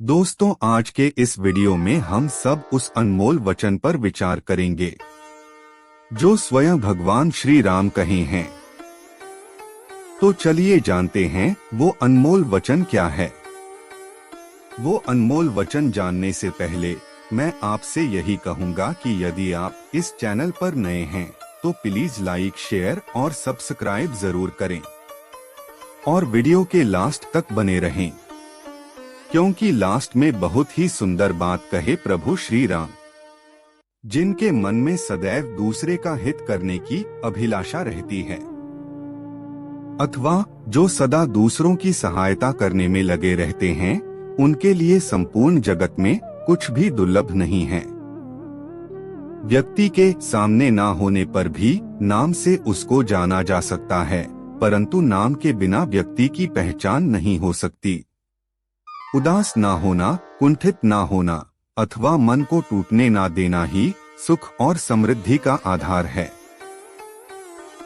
दोस्तों, आज के इस वीडियो में हम सब उस अनमोल वचन पर विचार करेंगे जो स्वयं भगवान श्री राम कहे हैं। तो चलिए जानते हैं वो अनमोल वचन क्या है। वो अनमोल वचन जानने से पहले मैं आपसे यही कहूंगा कि यदि आप इस चैनल पर नए हैं तो प्लीज लाइक, शेयर और सब्सक्राइब जरूर करें और वीडियो के लास्ट तक बने रहें, क्योंकि लास्ट में बहुत ही सुंदर बात कहे प्रभु श्री राम, जिनके मन में सदैव दूसरे का हित करने की अभिलाषा रहती है, अथवा जो सदा दूसरों की सहायता करने में लगे रहते हैं, उनके लिए संपूर्ण जगत में कुछ भी दुर्लभ नहीं है। व्यक्ति के सामने ना होने पर भी नाम से उसको जाना जा सकता है, परंतु नाम के बिना व्यक्ति की पहचान नहीं हो सकती। उदास ना होना, कुंठित ना होना अथवा मन को टूटने ना देना ही सुख और समृद्धि का आधार है।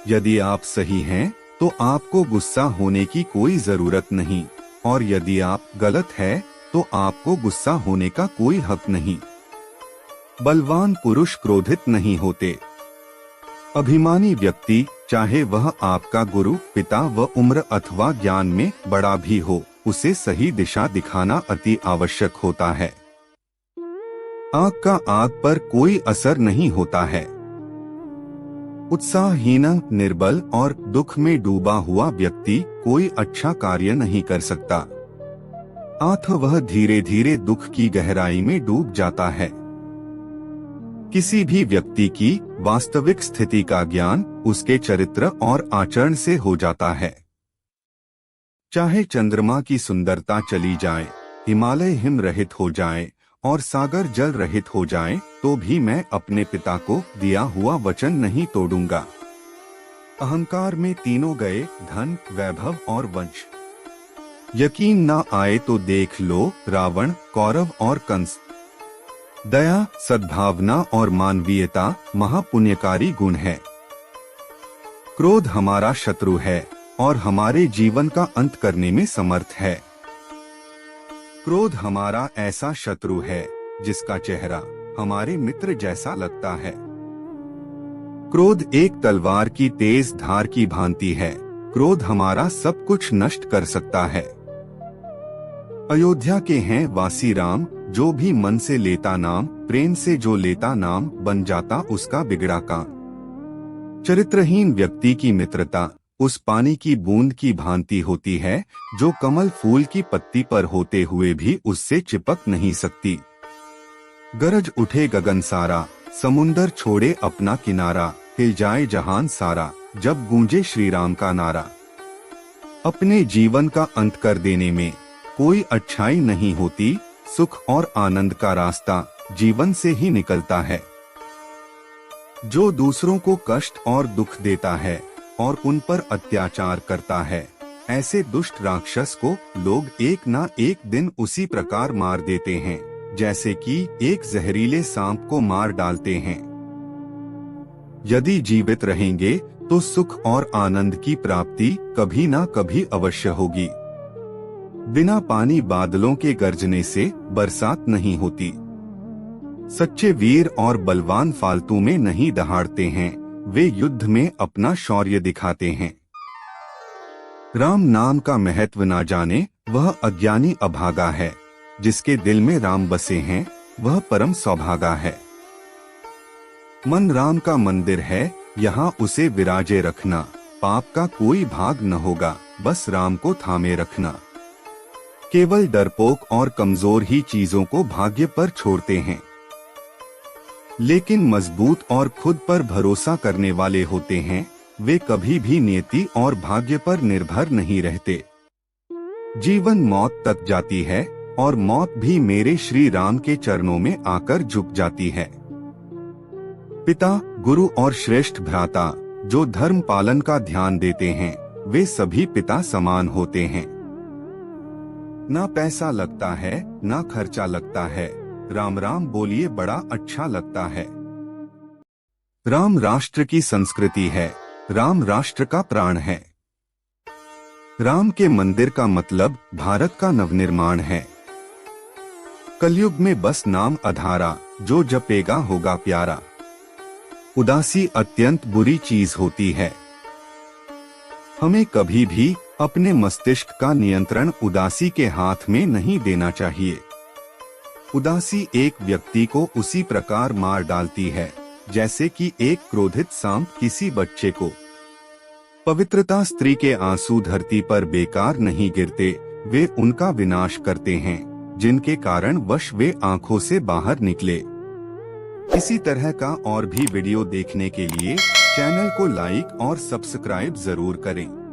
यदि आप सही हैं तो आपको गुस्सा होने की कोई जरूरत नहीं, और यदि आप गलत हैं तो आपको गुस्सा होने का कोई हक नहीं। बलवान पुरुष क्रोधित नहीं होते। अभिमानी व्यक्ति, चाहे वह आपका गुरु, पिता व उम्र अथवा ज्ञान में बड़ा भी हो, उसे सही दिशा दिखाना अति आवश्यक होता है। आग का आग पर कोई असर नहीं होता है। उत्साहहीन, निर्बल और दुख में डूबा हुआ व्यक्ति कोई अच्छा कार्य नहीं कर सकता, अतः वह धीरे धीरे दुख की गहराई में डूब जाता है। किसी भी व्यक्ति की वास्तविक स्थिति का ज्ञान उसके चरित्र और आचरण से हो जाता है। चाहे चंद्रमा की सुंदरता चली जाए, हिमालय हिम रहित हो जाए और सागर जल रहित हो जाए, तो भी मैं अपने पिता को दिया हुआ वचन नहीं तोड़ूंगा। अहंकार में तीनों गए, धन, वैभव और वंश। यकीन ना आए तो देख लो रावण, कौरव और कंस। दया, सद्भावना और मानवीयता महापुण्यकारी गुण है। क्रोध हमारा शत्रु है और हमारे जीवन का अंत करने में समर्थ है। क्रोध हमारा ऐसा शत्रु है जिसका चेहरा हमारे मित्र जैसा लगता है। क्रोध एक तलवार की तेज धार की भांति है। क्रोध हमारा सब कुछ नष्ट कर सकता है। अयोध्या के हैं वासी राम, जो भी मन से लेता नाम, प्रेम से जो लेता नाम, बन जाता उसका बिगड़ा काम। चरित्रहीन व्यक्ति की मित्रता उस पानी की बूंद की भांति होती है जो कमल फूल की पत्ती पर होते हुए भी उससे चिपक नहीं सकती। गरज उठे गगन सारा, समुंदर छोड़े अपना किनारा, हिल जाए जहान सारा, जब गूंजे श्री राम का नारा। अपने जीवन का अंत कर देने में कोई अच्छाई नहीं होती। सुख और आनंद का रास्ता जीवन से ही निकलता है। जो दूसरों को कष्ट और दुख देता है और उन पर अत्याचार करता है, ऐसे दुष्ट राक्षस को लोग एक ना एक दिन उसी प्रकार मार देते हैं जैसे कि एक जहरीले सांप को मार डालते हैं। यदि जीवित रहेंगे तो सुख और आनंद की प्राप्ति कभी ना कभी अवश्य होगी। बिना पानी बादलों के गरजने से बरसात नहीं होती। सच्चे वीर और बलवान फालतू में नहीं दहाड़ते हैं, वे युद्ध में अपना शौर्य दिखाते हैं। राम नाम का महत्व ना जाने वह अज्ञानी अभागा है। जिसके दिल में राम बसे हैं वह परम सौभागा है। मन राम का मंदिर है, यहाँ उसे विराजे रखना। पाप का कोई भाग न होगा, बस राम को थामे रखना। केवल डरपोक और कमजोर ही चीजों को भाग्य पर छोड़ते हैं, लेकिन मजबूत और खुद पर भरोसा करने वाले होते हैं, वे कभी भी नियति और भाग्य पर निर्भर नहीं रहते। जीवन मौत तक जाती है और मौत भी मेरे श्री राम के चरणों में आकर झुक जाती है। पिता, गुरु और श्रेष्ठ भ्राता जो धर्म पालन का ध्यान देते हैं, वे सभी पिता समान होते हैं। ना पैसा लगता है, ना खर्चा लगता है, राम राम बोलिए बड़ा अच्छा लगता है। राम राष्ट्र की संस्कृति है, राम राष्ट्र का प्राण है। राम के मंदिर का मतलब भारत का नवनिर्माण है। कलयुग में बस नाम अधारा, जो जपेगा होगा प्यारा। उदासी अत्यंत बुरी चीज होती है। हमें कभी भी अपने मस्तिष्क का नियंत्रण उदासी के हाथ में नहीं देना चाहिए। उदासी एक व्यक्ति को उसी प्रकार मार डालती है जैसे कि एक क्रोधित सांप किसी बच्चे को। पवित्रता स्त्री के आंसू धरती पर बेकार नहीं गिरते, वे उनका विनाश करते हैं जिनके कारण वश वे आंखों से बाहर निकले। इसी तरह का और भी वीडियो देखने के लिए चैनल को लाइक और सब्सक्राइब जरूर करें।